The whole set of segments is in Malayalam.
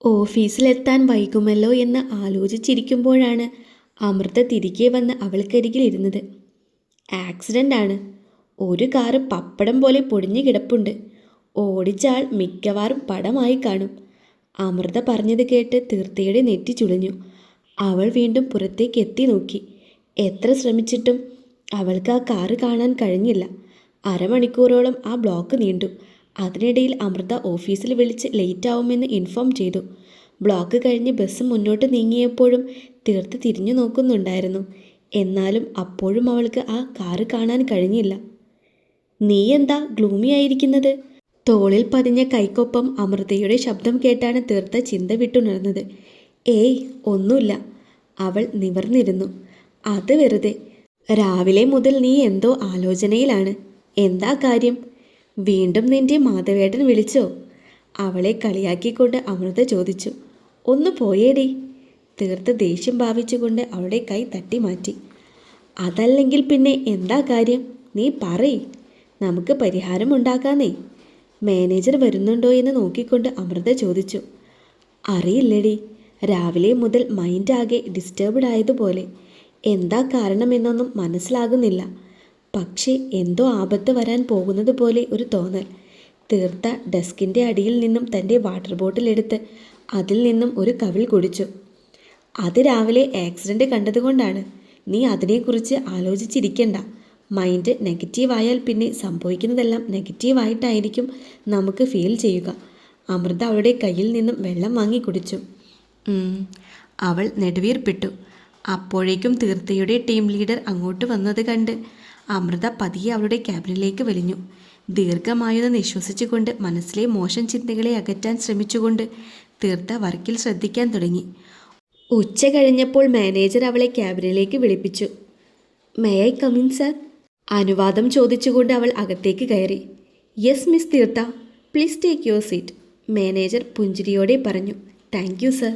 ഓഫീസിലെത്താൻ വൈകുമല്ലോ എന്ന് ആലോചിച്ചിരിക്കുമ്പോഴാണ് അമൃത തിരികെ വന്ന് അവൾക്കരികിലിരുന്നത്. ആക്സിഡൻ്റ് ആണ്. ഒരു കാറ് പപ്പടം പോലെ പൊടിഞ്ഞു കിടപ്പുണ്ട്. ഓടിച്ച ആൾ മിക്കവാറും പടമായി കാണും. അമൃത പറഞ്ഞത് കേട്ട് തീർത്ഥയുടെ നെറ്റി ചുളിഞ്ഞു. അവൾ വീണ്ടും പുറത്തേക്ക് എത്തി നോക്കി. എത്ര ശ്രമിച്ചിട്ടും അവൾക്ക് ആ കാറ് കാണാൻ കഴിഞ്ഞില്ല. അരമണിക്കൂറോളം ആ ബ്ലോക്ക് നീണ്ടു. അതിനിടയിൽ അമൃത ഓഫീസിൽ വിളിച്ച് ലേറ്റ് ആവുമെന്ന് ഇൻഫോം ചെയ്തു. ബ്ലോക്ക് കഴിഞ്ഞ് ബസ് മുന്നോട്ട് നീങ്ങിയപ്പോഴും തീർത്ത് തിരിഞ്ഞു നോക്കുന്നുണ്ടായിരുന്നു. എന്നാലും അപ്പോഴും അവൾക്ക് ആ കാറ് കാണാൻ കഴിഞ്ഞില്ല. നീ എന്താ ഗ്ലൂമി ആയിരിക്കുന്നത്? തോളിൽ പതിഞ്ഞ കൈക്കൊപ്പം അമൃതയുടെ ശബ്ദം കേട്ടാണ് തീർത്ത ചിന്ത വിട്ടുണർന്നത്. ഏയ് ഒന്നുമില്ല. അവൾ നിവർന്നിരുന്നു. അത് വെറുതെ. രാവിലെ മുതൽ നീ എന്തോ ആലോചനയിലാണ്. എന്താ കാര്യം? വീണ്ടും നിന്റെ മാധവേട്ടൻ വിളിച്ചോ? അവളെ കളിയാക്കിക്കൊണ്ട് അമൃത ചോദിച്ചു. ഒന്ന് പോയേടി. തീർത്ത് ദേഷ്യം ഭാവിച്ചുകൊണ്ട് അവളുടെ കൈ തട്ടി മാറ്റി. അതല്ലെങ്കിൽ പിന്നെ എന്താ കാര്യം? നീ പറയ്, നമുക്ക് പരിഹാരമുണ്ടാക്കാന്നേ. മാനേജർ വരുന്നുണ്ടോ എന്ന് നോക്കിക്കൊണ്ട് അമൃത ചോദിച്ചു. അറിയില്ലടി, രാവിലെ മുതൽ മൈൻഡ് ആകെ ഡിസ്റ്റർബ്ഡ് ആയതുപോലെ. എന്താ കാരണമെന്നൊന്നും മനസ്സിലാകുന്നില്ല. പക്ഷേ എന്തോ ആപത്ത് വരാൻ പോകുന്നത് പോലെ ഒരു തോന്നൽ. തീർത്ത ഡെസ്കിൻ്റെ അടിയിൽ നിന്നും തൻ്റെ വാട്ടർ ബോട്ടിൽ എടുത്ത് അതിൽ നിന്നും ഒരു കവിൾ കുടിച്ചു. അത് രാവിലെ ആക്സിഡൻറ്റ് കണ്ടതുകൊണ്ടാണ്. നീ അതിനെക്കുറിച്ച് ആലോചിച്ചിരിക്കണ്ട. മൈൻഡ് നെഗറ്റീവായാൽ പിന്നെ സംഭവിക്കുന്നതെല്ലാം നെഗറ്റീവായിട്ടായിരിക്കും നമുക്ക് ഫീൽ ചെയ്യുക. അമൃത അവളുടെ കയ്യിൽ നിന്നും വെള്ളം വാങ്ങി കുടിച്ചു. അവൾ നെടുവീർപ്പിട്ടു. അപ്പോഴേക്കും തീർത്ഥയുടെ ടീം ലീഡർ അങ്ങോട്ട് വന്നത് കണ്ട് അമൃത പതിയെ അവളുടെ ക്യാബിനിലേക്ക് വലിഞ്ഞു. ദീർഘമായൊന്ന് നിശ്വസിച്ചുകൊണ്ട് മനസ്സിലെ മോശം ചിന്തകളെ അകറ്റാൻ ശ്രമിച്ചുകൊണ്ട് തീർത്ത വർക്കിൽ ശ്രദ്ധിക്കാൻ തുടങ്ങി. ഉച്ച കഴിഞ്ഞപ്പോൾ മാനേജർ അവളെ ക്യാബിനിലേക്ക് വിളിപ്പിച്ചു. May I come in sir? അനുവാദം ചോദിച്ചുകൊണ്ട് അവൾ അകത്തേക്ക് കയറി. Yes miss Theertha, please take your seat. Manager പുഞ്ചിരിയോടെ പറഞ്ഞു. Thank you sir.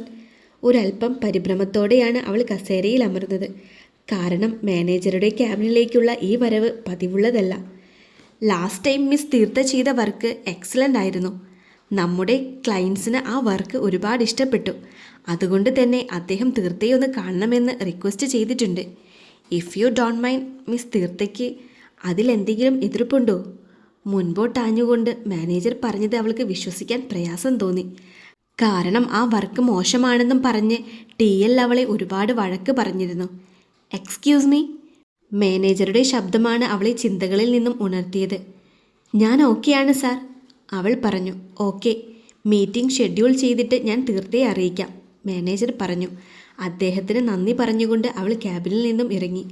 ഒരല്പം പരിഭ്രമത്തോടെയാണ് അവൾ കസേരയിൽ അമർന്നത്. കാരണം മാനേജറുടെ ക്യാബിനിലേക്കുള്ള ഈ വരവ് പതിവുള്ളതല്ല. ലാസ്റ്റ് ടൈം മിസ് തീർത്ത ചെയ്ത വർക്ക് എക്സലൻ്റ് ആയിരുന്നു. നമ്മുടെ ക്ലയൻസിന് ആ വർക്ക് ഒരുപാട് ഇഷ്ടപ്പെട്ടു. അതുകൊണ്ട് തന്നെ അദ്ദേഹം തീർത്തയെ ഒന്ന് കാണണമെന്ന് റിക്വസ്റ്റ് ചെയ്തിട്ടുണ്ട്. If you don't mind miss തീർത്തയ്ക്ക് അതിലെന്തെങ്കിലും എതിർപ്പുണ്ടോ? മുൻപോട്ടാഞ്ഞുകൊണ്ട് മാനേജർ പറഞ്ഞത് അവൾക്ക് വിശ്വസിക്കാൻ പ്രയാസം തോന്നി. കാരണം ആ വർക്ക് മോശമാണെന്നും പറഞ്ഞ് TL അവളെ ഒരുപാട് വഴക്ക് പറഞ്ഞിരുന്നു. Excuse me. മാനേജറുടെ ശബ്ദമാണ് അവളെ ചിന്തകളിൽ നിന്നും ഉണർത്തിയത്. ഞാൻ ഓക്കെയാണ് സാർ, അവൾ പറഞ്ഞു. ഓക്കെ, മീറ്റിംഗ് ഷെഡ്യൂൾ ചെയ്തിട്ട് ഞാൻ തീർത്തയെ അറിയിക്കാം, മാനേജർ പറഞ്ഞു. അദ്ദേഹത്തിന് നന്ദി പറഞ്ഞുകൊണ്ട് അവൾ ക്യാബിനിൽ നിന്നും ഇറങ്ങി.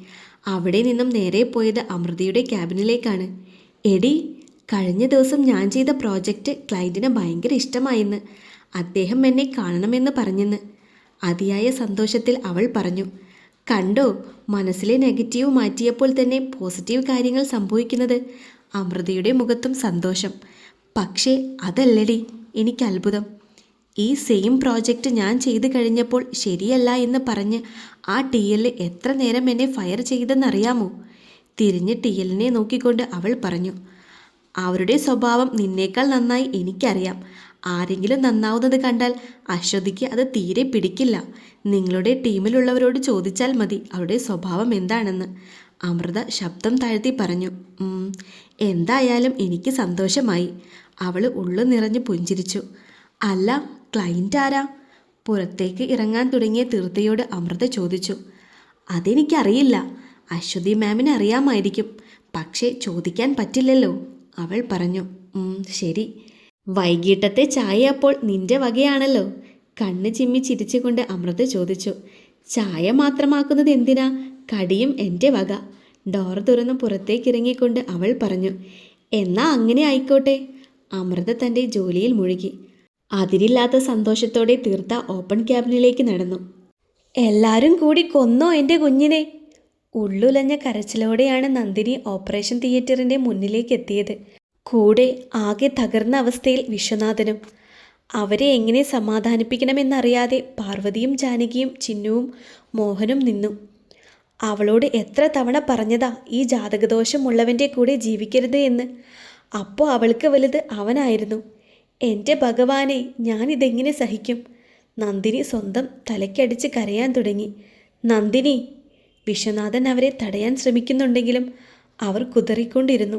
അവിടെ നിന്നും നേരെ പോയത് അമൃതയുടെ ക്യാബിനിലേക്കാണ്. എടി, കഴിഞ്ഞ ദിവസം ഞാൻ ചെയ്ത പ്രോജക്റ്റ് ക്ലയൻറ്റിന് ഭയങ്കര ഇഷ്ടമായെന്ന്. അദ്ദേഹം എന്നെ കാണണമെന്ന് പറഞ്ഞെന്ന്. അതിയായ സന്തോഷത്തിൽ അവൾ പറഞ്ഞു. കണ്ടോ, മനസ്സിലെ നെഗറ്റീവ് മാറ്റിയപ്പോൾ തന്നെ പോസിറ്റീവ് കാര്യങ്ങൾ സംഭവിക്കുന്നത്. അമൃതയുടെ മുഖത്തും സന്തോഷം. പക്ഷേ അതല്ലടി എനിക്ക് അത്ഭുതം. ഈ സെയിം പ്രോജക്റ്റ് ഞാൻ ചെയ്തു കഴിഞ്ഞപ്പോൾ ശരിയല്ല എന്ന് പറഞ്ഞ് ആ TL എത്ര നേരം എന്നെ ഫയർ ചെയ്തെന്നറിയാമോ? തിരിഞ്ഞ് TLനെ നോക്കിക്കൊണ്ട് അവൾ പറഞ്ഞു. അവരുടെ സ്വഭാവം നിന്നേക്കാൾ നന്നായി എനിക്കറിയാം. ആരെങ്കിലും നന്നാവുന്നത് കണ്ടാൽ അശ്വതിക്ക് അത് തീരെ പിടിക്കില്ല. നിങ്ങളുടെ ടീമിലുള്ളവരോട് ചോദിച്ചാൽ മതി അവരുടെ സ്വഭാവം എന്താണെന്ന്, അമൃത ശബ്ദം താഴ്ത്തി പറഞ്ഞു. എന്തായാലും എനിക്ക് സന്തോഷമായി. അവൾ ഉള്ളു നിറഞ്ഞ് പുഞ്ചിരിച്ചു. അല്ല, ക്ലയൻറ്റ് ആരാ? പുറത്തേക്ക് ഇറങ്ങാൻ തുടങ്ങിയ തീർത്ഥയോട് അമൃത ചോദിച്ചു. അതെനിക്കറിയില്ല. അശ്വതി മാമിന് അറിയാമായിരിക്കും, പക്ഷേ ചോദിക്കാൻ പറ്റില്ലല്ലോ, അവൾ പറഞ്ഞു. ശരി. വൈകിട്ടത്തെ ചായ അപ്പോൾ നിന്റെ വകയാണല്ലോ, കണ്ണ് ചിമ്മി ചിരിച്ചുകൊണ്ട് അമൃത ചോദിച്ചു. ചായ മാത്രമാക്കുന്നത് എന്തിനാ? കടിയും എൻ്റെ വക, ഡോർ തുറന്ന് പുറത്തേക്കിറങ്ങിക്കൊണ്ട് അവൾ പറഞ്ഞു. എന്നാ അങ്ങനെ ആയിക്കോട്ടെ. അമൃത തൻ്റെ ജോലിയിൽ മുഴുകി. അതിരില്ലാത്ത സന്തോഷത്തോടെ തീർത്ത ഓപ്പൺ ക്യാബിനിലേക്ക് നടന്നു. എല്ലാവരും കൂടി കൊന്നോ എൻ്റെ കുഞ്ഞിനെ? ഉള്ളുലഞ്ഞ കരച്ചിലോടെയാണ് നന്ദിനി ഓപ്പറേഷൻ തിയേറ്ററിൻ്റെ മുന്നിലേക്ക് എത്തിയത്. കൂടെ ആകെ തകർന്ന അവസ്ഥയിൽ വിശ്വനാഥനും. അവരെ എങ്ങനെ സമാധാനിപ്പിക്കണമെന്നറിയാതെ പാർവതിയും ജാനകിയും ചിന്നുവും മോഹനും നിന്നു. അവളോട് എത്ര തവണ പറഞ്ഞതാ ഈ ജാതകദോഷമുള്ളവൻ്റെ കൂടെ ജീവിക്കരുത് എന്ന്. അപ്പോൾ അവൾക്ക് വലുത് അവനായിരുന്നു. എൻ്റെ ഭഗവാനെ, ഞാനിതെങ്ങനെ സഹിക്കും? നന്ദിനി സ്വന്തം തലയ്ക്കടിച്ച് കരയാൻ തുടങ്ങി. നന്ദിനി! വിശ്വനാഥൻ അവരെ തടയാൻ ശ്രമിക്കുന്നുണ്ടെങ്കിലും അവർ കുതറിക്കൊണ്ടിരുന്നു.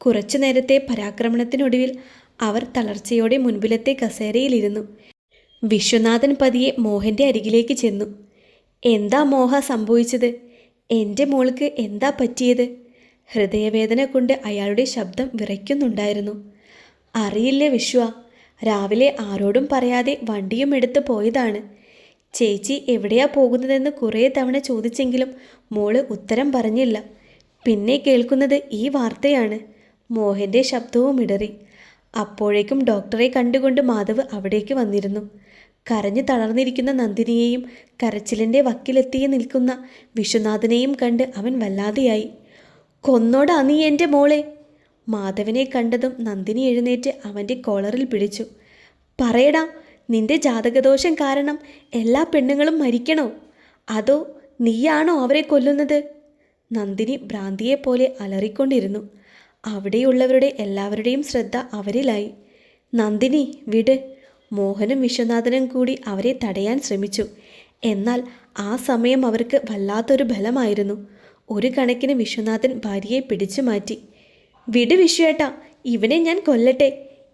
കുറച്ചു നേരത്തെ പരാക്രമണത്തിനൊടുവിൽ അവർ തളർച്ചയോടെ മുൻപിലത്തെ കസേരയിലിരുന്നു. വിശ്വനാഥൻ പതിയെ മോഹൻ്റെ അരികിലേക്ക് ചെന്നു. എന്താ മോഹ സംഭവിച്ചത്? എൻ്റെ മോൾക്ക് എന്താ പറ്റിയത്? ഹൃദയവേദന കൊണ്ട് അയാളുടെ ശബ്ദം വിറയ്ക്കുന്നുണ്ടായിരുന്നു. അറിയില്ല വിശ്വ, രാവിലെ ആരോടും പറയാതെ വണ്ടിയും എടുത്ത് പോയതാണ്. ചേച്ചി എവിടെയാ പോകുന്നതെന്ന് കുറേ തവണ ചോദിച്ചെങ്കിലും മോള് ഉത്തരം പറഞ്ഞില്ല. പിന്നെ കേൾക്കുന്നത് ഈ വാർത്തയാണ്. മോഹൻ്റെ ശബ്ദവും ഇടറി. അപ്പോഴേക്കും ഡോക്ടറെ കണ്ടുകൊണ്ട് മാധവ് അവിടേക്ക് വന്നിരുന്നു. കരഞ്ഞു തളർന്നിരിക്കുന്ന നന്ദിനിയെയും കരച്ചിലിൻ്റെ വക്കിലെത്തി നിൽക്കുന്ന വിശ്വനാഥനെയും കണ്ട് അവൻ വല്ലാതെയായി. കൊന്നോടാ നീ എൻ്റെ മോളെ? മാധവനെ കണ്ടതും നന്ദിനി എഴുന്നേറ്റ് അവൻ്റെ കോളറിൽ പിടിച്ചു. പറയടാ, നിന്റെ ജാതകദോഷം കാരണം എല്ലാ പെണ്ണുങ്ങളും മരിക്കണോ? അതോ നീയാണോ അവരെ കൊല്ലുന്നത്? നന്ദിനി ഭ്രാന്തിയെപ്പോലെ അലറിക്കൊണ്ടിരുന്നു. അവിടെയുള്ളവരുടെ എല്ലാവരുടെയും ശ്രദ്ധ അവരിലായി. നന്ദിനി വിട്! മോഹനും വിശ്വനാഥനും കൂടി അവരെ തടയാൻ ശ്രമിച്ചു. എന്നാൽ ആ സമയം അവർക്ക് വല്ലാത്തൊരു ബലമായിരുന്നു. ഒരു കണക്കിന് വിശ്വനാഥൻ ഭാര്യയെ പിടിച്ചു മാറ്റി. വിട് വിശ്വേട്ടാ, ഇവനെ ഞാൻ കൊല്ലട്ടെ.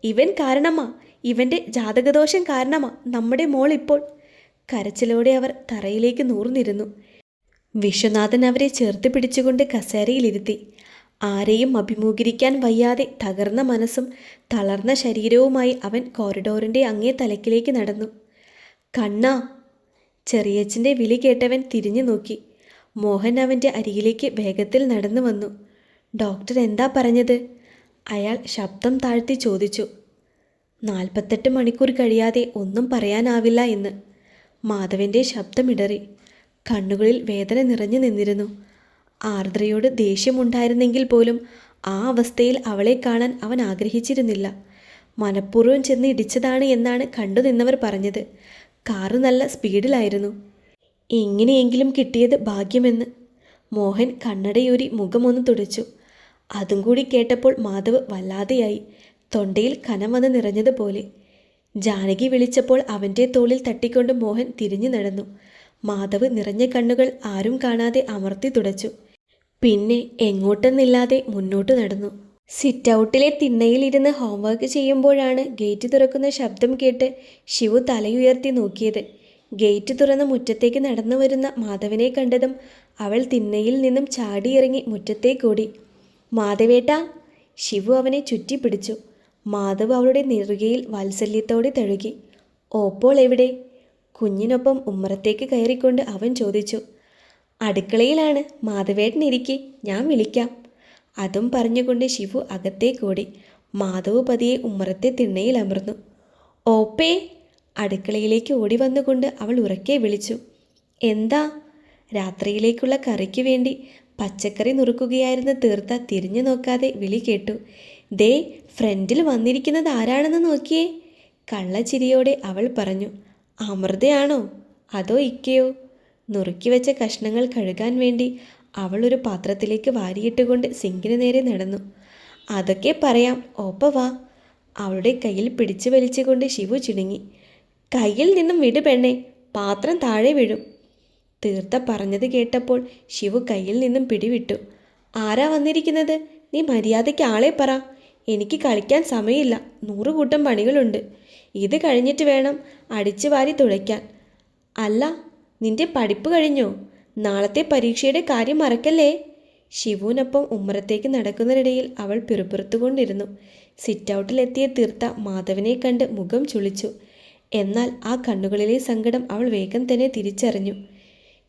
ഇവൻ കാരണമാ, ഇവൻ്റെ ജാതകദോഷം കാരണമാ നമ്മുടെ മോൾ ഇപ്പോൾ. കരച്ചിലോടെ അവർ തറയിലേക്ക് നൂർന്നിരുന്നു. വിശ്വനാഥൻ അവരെ ചേർത്ത് പിടിച്ചുകൊണ്ട് കസേരയിലിരുത്തി. ആരെയും അഭിമുഖീകരിക്കാൻ വയ്യാതെ തകർന്ന മനസ്സും തളർന്ന ശരീരവുമായി അവൻ കോറിഡോറിൻ്റെ അങ്ങേ തലക്കിലേക്ക് നടന്നു. കണ്ണാ! ചെറിയച്ഛൻ്റെ വിളി കേട്ടവൻ തിരിഞ്ഞു നോക്കി. മോഹൻ അവൻ്റെ അരികിലേക്ക് വേഗത്തിൽ നടന്നു വന്നു. ഡോക്ടർ എന്താ പറഞ്ഞത്? അയാൾ ശബ്ദം താഴ്ത്തി ചോദിച്ചു. 48 മണിക്കൂർ കഴിയാതെ ഒന്നും പറയാനാവില്ല എന്ന്. മാധവൻ്റെ ശബ്ദമിടറി. കണ്ണുകളിൽ വേദന നിറഞ്ഞു നിന്നിരുന്നു. ആർദ്രയോട് ദേഷ്യമുണ്ടായിരുന്നെങ്കിൽ പോലും ആ അവസ്ഥയിൽ അവളെ കാണാൻ അവൻ ആഗ്രഹിച്ചിരുന്നില്ല. മനഃപൂർവ്വം ചെന്ന് ഇടിച്ചതാണ് എന്നാണ് കണ്ടുനിന്നവർ പറഞ്ഞത്. കാറ് നല്ല സ്പീഡിലായിരുന്നു. എങ്ങനെയെങ്കിലും കിട്ടിയത് ഭാഗ്യമെന്ന്. മോഹൻ കണ്ണടയൂരി മുഖമൊന്ന് തുടച്ചു. അതും കൂടി കേട്ടപ്പോൾ മാധവ് വല്ലാതെയായി. തൊണ്ടയിൽ കനം വന്ന് നിറഞ്ഞതുപോലെ. ജാനകി വിളിച്ചപ്പോൾ അവൻ്റെ തോളിൽ തട്ടിക്കൊണ്ട് മോഹൻ തിരിഞ്ഞു നടന്നു. മാധവ് നിറഞ്ഞ കണ്ണുകൾ ആരും കാണാതെ അമർത്തി തുടച്ചു. പിന്നെ എങ്ങോട്ടെന്നില്ലാതെ മുന്നോട്ട് നടന്നു. സിറ്റൗട്ടിലെ തിണ്ണയിലിരുന്ന് ഹോംവർക്ക് ചെയ്യുമ്പോഴാണ് ഗേറ്റ് തുറക്കുന്ന ശബ്ദം കേട്ട് ശിവു തലയുയർത്തി നോക്കിയത്. ഗേറ്റ് തുറന്ന് മുറ്റത്തേക്ക് നടന്നു വരുന്ന മാധവനെ കണ്ടതും അവൾ തിണ്ണയിൽ നിന്നും ചാടിയിറങ്ങി മുറ്റത്തേക്കോടി. മാധവേട്ടാ! ശിവു അവനെ ചുറ്റിപ്പിടിച്ചു. മാധവ് അവളുടെ നെറുകയിൽ വാത്സല്യത്തോടെ തഴുകി. ഓപ്പോൾ എവിടെ? കുഞ്ഞിനൊപ്പം ഉമ്മറത്തേക്ക് കയറിക്കൊണ്ട് അവൻ ചോദിച്ചു. അടുക്കളയിലാണ്. മാധവേട്ടൻ ഇരിക്കെ, ഞാൻ വിളിക്കാം. അതും പറഞ്ഞുകൊണ്ട് ശിവു അകത്തേക്കോടി. മാധവ് പതിയെ ഉമ്മറത്തെ തിണ്ണയിൽ അമർന്നു. ഓപ്പേ! അടുക്കളയിലേക്ക് ഓടി വന്നുകൊണ്ട് അവൾ ഉറക്കെ വിളിച്ചു. എന്താ? രാത്രിയിലേക്കുള്ള കറിക്ക് വേണ്ടി പച്ചക്കറി നുറുക്കുകയായിരുന്ന തീർത്ത തിരിഞ്ഞു നോക്കാതെ വിളി കേട്ടു. ദേ, ഫ്രണ്ടിൽ വന്നിരിക്കുന്നത് ആരാണെന്ന് നോക്കിയേ. കള്ളച്ചിരിയോടെ അവൾ പറഞ്ഞു. അമൃതയാണോ അതോ ഇക്കയോ? നുറുക്കി വെച്ച കഷ്ണങ്ങൾ കഴുകാൻ വേണ്ടി അവൾ ഒരു പാത്രത്തിലേക്ക് വാരിയിട്ടുകൊണ്ട് സിങ്കിന് നേരെ നടന്നു. അതൊക്കെ പറയാം, ഓപ്പ വാ. അവളുടെ കയ്യിൽ പിടിച്ചു വലിച്ചുകൊണ്ട് ശിവു ചിണുങ്ങി. കയ്യിൽ നിന്നും വിട് പെണ്ണേ, പാത്രം താഴെ വീഴും. തീർത്ത പറഞ്ഞത് കേട്ടപ്പോൾ ശിവു കയ്യിൽ നിന്നും പിടിവിട്ടു. ആരാ വന്നിരിക്കുന്നത്? നീ മര്യാദയ്ക്ക് ആളെ പറ. എനിക്ക് കളിക്കാൻ സമയമില്ല. 100 കൂട്ടം പണികളുണ്ട്. ഇത് കഴിഞ്ഞിട്ട് വേണം അടിച്ചു വാരി തുളയ്ക്കാൻ. അല്ല, നിന്റെ പഠിപ്പ് കഴിഞ്ഞോ? നാളത്തെ പരീക്ഷയുടെ കാര്യം മറക്കല്ലേ. ശിവുവിനൊപ്പം ഉമ്മറത്തേക്ക് നടക്കുന്നതിനിടയിൽ അവൾ പിറുപിറുത്തുകൊണ്ടിരുന്നു. സിറ്റൗട്ടിലെത്തിയ തീർത്ത മാധവനെ കണ്ട് മുഖം ചുളിച്ചു. എന്നാൽ ആ കണ്ണുകളിലെ സങ്കടം അവൾ വേഗം തന്നെ തിരിച്ചറിഞ്ഞു.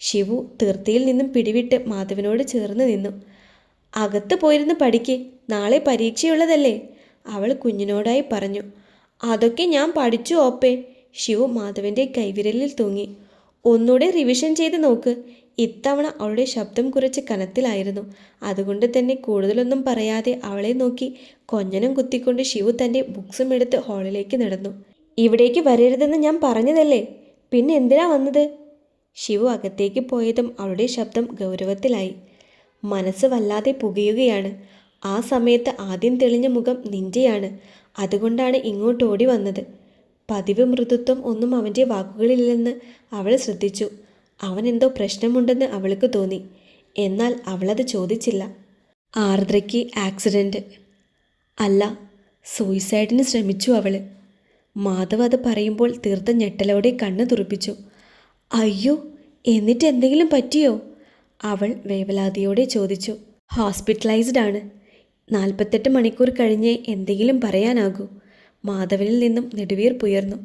ശിവു തീർത്തയിൽ നിന്നും പിടിവിട്ട് മാധവനോട് ചേർന്ന് നിന്നു. അകത്ത് പോയിരുന്ന് പഠിക്ക്, നാളെ പരീക്ഷയുള്ളതല്ലേ, അവൾ കുഞ്ഞിനോടായി പറഞ്ഞു. അതൊക്കെ ഞാൻ പഠിച്ചു ഓപ്പേ. ശിവു മാധവൻ്റെ കൈവിരലിൽ തൂങ്ങി. ഒന്നുകൂടെ റിവിഷൻ ചെയ്ത് നോക്ക്. ഇത്തവണ അവളുടെ ശബ്ദം കുറച്ച് കനത്തിലായിരുന്നു. അതുകൊണ്ട് തന്നെ കൂടുതലൊന്നും പറയാതെ അവളെ നോക്കി കൊഞ്ഞനം കുത്തിക്കൊണ്ട് ശിവു തൻ്റെ ബുക്സും എടുത്ത് ഹാളിലേക്ക് നടന്നു. ഇവിടേക്ക് വരരുതെന്ന് ഞാൻ പറഞ്ഞതല്ലേ, പിന്നെ എന്തിനാ വന്നത്? ശിവു അകത്തേക്ക് പോയതും അവളുടെ ശബ്ദം ഗൗരവത്തിലായി. മനസ്സ് വല്ലാതെ പുകയുകയാണ്. ആ സമയത്ത് ആദ്യം തെളിഞ്ഞ മുഖം നിന്റെയാണ്. അതുകൊണ്ടാണ് ഇങ്ങോട്ട് ഓടി വന്നത്. പതിവ് മൃദുത്വം ഒന്നും അവൻ്റെ വാക്കുകളിലില്ലെന്ന് അവൾ ശ്രദ്ധിച്ചു. അവനെന്തോ പ്രശ്നമുണ്ടെന്ന് അവൾക്ക് തോന്നി. എന്നാൽ അവളത് ചോദിച്ചില്ല. ആർദ്രയ്ക്ക് ആക്സിഡൻറ്റ് അല്ല, സൂയിസൈഡിന് ശ്രമിച്ചു അവൾ. മാധവ് അത് പറയുമ്പോൾ തീർത്ത ഞെട്ടലോടെ കണ്ണ് തുറപ്പിച്ചു. അയ്യോ, എന്നിട്ട് എന്തെങ്കിലും പറ്റിയോ? അവൾ വേവലാതിയോടെ ചോദിച്ചു. ഹോസ്പിറ്റലൈസ്ഡ് ആണ്. 48 മണിക്കൂർ കഴിഞ്ഞേ എന്തെങ്കിലും പറയാനാകൂ. മാധവനിൽ നിന്നും നെടുവീർപ്പുയർന്നു.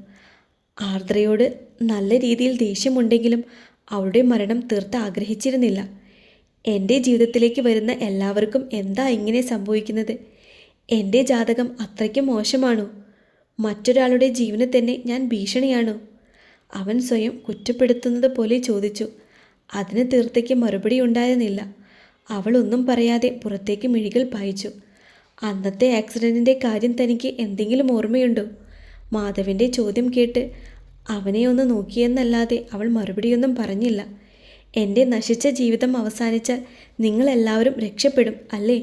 ആർദ്രയോട് നല്ല രീതിയിൽ ദേഷ്യമുണ്ടെങ്കിലും അവളുടെ മരണം തീർത്ത് ആഗ്രഹിച്ചിരുന്നില്ല. എൻ്റെ ജീവിതത്തിലേക്ക് വരുന്ന എല്ലാവർക്കും എന്താ ഇങ്ങനെ സംഭവിക്കുന്നത്? എൻ്റെ ജാതകം അത്രയ്ക്ക് മോശമാണോ? മറ്റൊരാളുടെ ജീവന് തന്നെ ഞാൻ ഭീഷണിയാണോ? അവൻ സ്വയം കുറ്റപ്പെടുത്തുന്നത് പോലെ ചോദിച്ചു. അതിന് തീർത്തയ്ക്ക് മറുപടി ഉണ്ടായിരുന്നില്ല. അവൾ ഒന്നും പറയാതെ പുറത്തേക്ക് മിഴികൾ പായിച്ചു. അന്നത്തെ ആക്സിഡൻറ്റിൻ്റെ കാര്യം തനിക്ക് എന്തെങ്കിലും ഓർമ്മയുണ്ടോ? മാധവിൻ്റെ ചോദ്യം കേട്ട് അവനെ ഒന്ന് നോക്കിയെന്നല്ലാതെ അവൾ മറുപടിയൊന്നും പറഞ്ഞില്ല. എൻ്റെ നശിച്ച ജീവിതം അവസാനിച്ചാൽ നിങ്ങളെല്ലാവരും രക്ഷപ്പെടും അല്ലേ?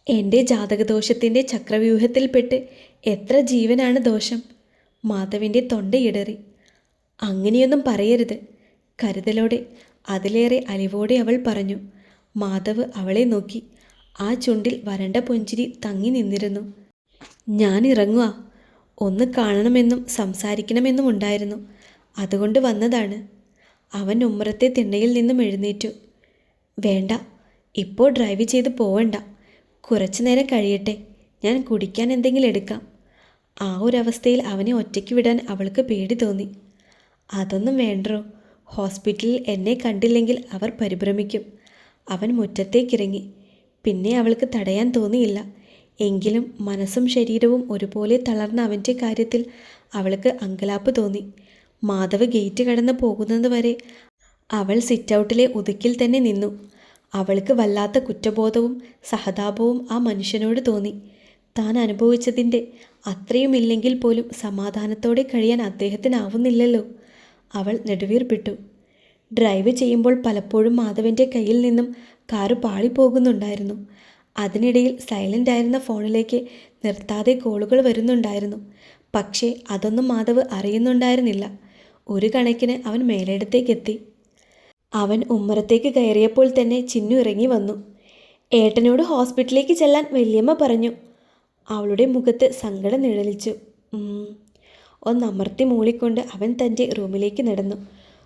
എൻ്റെ ജാതകദോഷത്തിൻ്റെ ചക്രവ്യൂഹത്തിൽപ്പെട്ട് എത്ര ജീവനാണ് ദോഷം? മാധവിൻ്റെ തൊണ്ടയിടറി. അങ്ങനെയൊന്നും പറയരുത്. കരുതലോടെ, അതിലേറെ അലിവോടെ അവൾ പറഞ്ഞു. മാധവ് അവളെ നോക്കി. ആ ചുണ്ടിൽ വരണ്ട പുഞ്ചിരി തങ്ങി നിന്നിരുന്നു. ഞാൻ ഇറങ്ങുക. ഒന്ന് കാണണമെന്നും സംസാരിക്കണമെന്നും ഉണ്ടായിരുന്നു. അതുകൊണ്ട് വന്നതാണ്. അവൻ ഉമ്മറത്തെ തിണ്ണയിൽ നിന്നും എഴുന്നേറ്റു. വേണ്ട, ഇപ്പോൾ ഡ്രൈവ് ചെയ്ത് പോവണ്ട. കുറച്ചു നേരം കഴിയട്ടെ, ഞാൻ കുടിക്കാൻ എന്തെങ്കിലും എടുക്കാം. ആ ഒരവസ്ഥയിൽ അവനെ ഒറ്റയ്ക്ക് വിടാൻ അവൾക്ക് പേടി തോന്നി. അതൊന്നും വേണ്ടോ, ഹോസ്പിറ്റലിൽ എന്നെ കണ്ടില്ലെങ്കിൽ അവർ പരിഭ്രമിക്കും. അവൻ മുറ്റത്തേക്കിറങ്ങി. പിന്നെ അവൾക്ക് തടയാൻ തോന്നിയില്ല. എങ്കിലും മനസ്സും ശരീരവും ഒരുപോലെ തളർന്ന അവൻ്റെ കാര്യത്തിൽ അവൾക്ക് അങ്കലാപ്പ് തോന്നി. മാധവ് ഗേറ്റ് കടന്ന് പോകുന്നത് വരെ അവൾ സിറ്റൗട്ടിലെ ഉതുക്കിൽ തന്നെ നിന്നു. അവൾക്ക് വല്ലാത്ത കുറ്റബോധവും സഹതാപവും ആ മനുഷ്യനോട് തോന്നി. താൻ അനുഭവിച്ചതിൻ്റെ അത്രയുമില്ലെങ്കിൽ പോലും സമാധാനത്തോടെ കഴിയാൻ അദ്ദേഹത്തിനാവുന്നില്ലല്ലോ. അവൾ നെടുവീർപ്പിട്ടു. ഡ്രൈവ് ചെയ്യുമ്പോൾ പലപ്പോഴും മാധവൻ്റെ കയ്യിൽ നിന്നും കാറ് പാളിപ്പോകുന്നുണ്ടായിരുന്നു. അതിനിടയിൽ സൈലൻ്റ് ആയിരുന്ന ഫോണിലേക്ക് നിർത്താതെ കോളുകൾ വരുന്നുണ്ടായിരുന്നു. പക്ഷേ അതൊന്നും മാധവ് അറിയുന്നുണ്ടായിരുന്നില്ല. ഒരു കണക്കിന് അവൻ മേലേടത്തേക്കെത്തി. അവൻ ഉമ്മറത്തേക്ക് കയറിയപ്പോൾ തന്നെ ചിന്നു ഇറങ്ങി വന്നു. ഏട്ടനോട് ഹോസ്പിറ്റലിലേക്ക് ചെല്ലാൻ വല്യമ്മ പറഞ്ഞു. അവളുടെ മുഖത്ത് സങ്കടം നിഴലിച്ചു. ഒന്നമർത്തി മൂളിക്കൊണ്ട് അവൻ തൻ്റെ റൂമിലേക്ക് നടന്നു.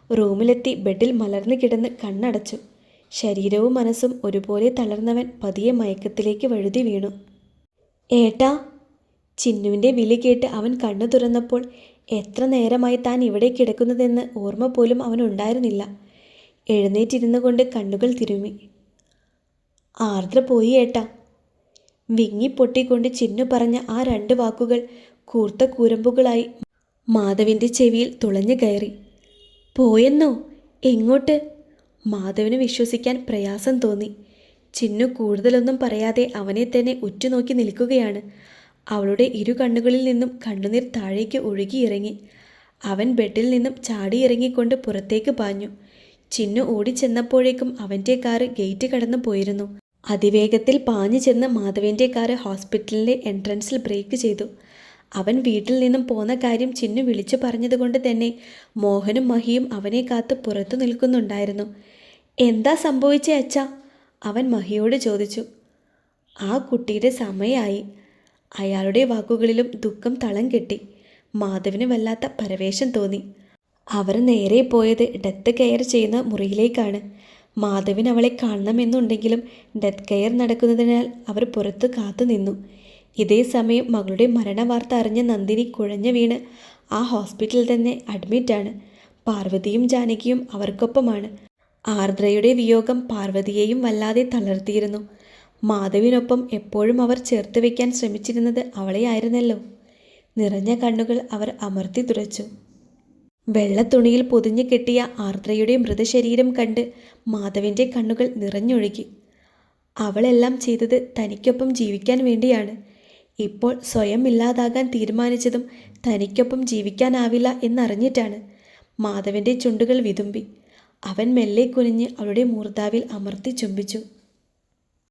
റൂമിലെത്തി ബെഡിൽ മലർന്നു കിടന്ന് കണ്ണടച്ചു. ശരീരവും മനസ്സും ഒരുപോലെ തളർന്നവൻ പതിയെ മയക്കത്തിലേക്ക് വഴുതി വീണു. ഏട്ടാ! ചിന്നുവിൻ്റെ വിളി കേട്ട് അവൻ കണ്ണു തുറന്നപ്പോൾ എത്ര നേരമായി താൻ ഇവിടെ കിടക്കുന്നതെന്ന് ഓർമ്മ പോലും അവനുണ്ടായിരുന്നില്ല. എഴുന്നേറ്റിരുന്നു കൊണ്ട് കണ്ണുകൾ തിരുമ്മി. ആർദ്ര പോയി ഏട്ടാ. വിങ്ങിപ്പൊട്ടിക്കൊണ്ട് ചിന്നു പറഞ്ഞ ആ 2 വാക്കുകൾ കൂർത്ത കൂരമ്പുകളായി മാധവിൻ്റെ ചെവിയിൽ തുളഞ്ഞു കയറി. പോയെന്നോ? എങ്ങോട്ട്? മാധവിന് വിശ്വസിക്കാൻ പ്രയാസം തോന്നി. ചിന്നു കൂടുതലൊന്നും പറയാതെ അവനെ തന്നെ ഉറ്റുനോക്കി നിൽക്കുകയാണ്. അവളുടെ ഇരു കണ്ണുകളിൽ നിന്നും കണ്ണുനീർ താഴേക്ക് ഒഴുകിയിറങ്ങി. അവൻ ബെഡിൽ നിന്നും ചാടിയിറങ്ങിക്കൊണ്ട് പുറത്തേക്ക് പാഞ്ഞു. ചിന്നു ഓടിച്ചെന്നപ്പോഴേക്കും അവൻ്റെ കാറ് ഗേറ്റ് കടന്നു പോയിരുന്നു. അതിവേഗത്തിൽ പാഞ്ഞു ചെന്ന് മാധവൻ്റെ കാറ് ഹോസ്പിറ്റലിൻ്റെ എൻട്രൻസിൽ ബ്രേക്ക് ചെയ്തു. അവൻ വീട്ടിൽ നിന്നും പോന്ന കാര്യം ചിന്നു വിളിച്ചു പറഞ്ഞതുകൊണ്ട് തന്നെ മോഹനും മഹിയും അവനെ കാത്ത് പുറത്തു നിൽക്കുന്നുണ്ടായിരുന്നു. എന്താ സംഭവിച്ചേ അച്ഛാ? അവൻ മഹിയോട് ചോദിച്ചു. ആ കുട്ടിയുടെ സമയമായി. അയാളുടെ വാക്കുകളിലും ദുഃഖം തളം കെട്ടി. മാധവിന് വല്ലാത്ത പരവേശം തോന്നി. അവർ നേരെ പോയത് ഡെത്ത് കെയർ ചെയ്യുന്ന മുറിയിലേക്കാണ്. മാധവിന് അവളെ കാണണമെന്നുണ്ടെങ്കിലും ഡെത്ത് കെയർ നടക്കുന്നതിനാൽ അവർ പുറത്ത് കാത്തു നിന്നു. ഇതേ സമയം മകളുടെ മരണവാർത്ത അറിഞ്ഞ നന്ദിനി കുഴഞ്ഞു വീണ് ആ ഹോസ്പിറ്റലിൽ തന്നെ അഡ്മിറ്റാണ്. പാർവതിയും ജാനകിയും അവർക്കൊപ്പമാണ്. ആർദ്രയുടെ വിയോഗം പാർവതിയെയും വല്ലാതെ തളർത്തിയിരുന്നു. മാധവിനൊപ്പം എപ്പോഴും അവർ ചേർത്ത് വയ്ക്കാൻ ശ്രമിച്ചിരുന്നത് അവളെയായിരുന്നല്ലോ. നിറഞ്ഞ കണ്ണുകൾ അവർ അമർത്തി തുറച്ചു. വെള്ളത്തുണിയിൽ പൊതിഞ്ഞു കെട്ടിയ ആർദ്രയുടെ മൃതശരീരം കണ്ട് മാധവിൻ്റെ കണ്ണുകൾ നിറഞ്ഞൊഴുകി. അവളെല്ലാം ചെയ്തത് തനിക്കൊപ്പം ജീവിക്കാൻ വേണ്ടിയാണ്. ഇപ്പോൾ സ്വയം ഇല്ലാതാകാൻ തീരുമാനിച്ചതും തനിക്കൊപ്പം ജീവിക്കാനാവില്ല എന്നറിഞ്ഞിട്ടാണ്. മാധവൻ്റെ ചുണ്ടുകൾ വിതുമ്പി. അവൻ മെല്ലെ കുനിഞ്ഞ് അവളുടെ മൂർധാവിൽ അമർത്തി ചുംബിച്ചു.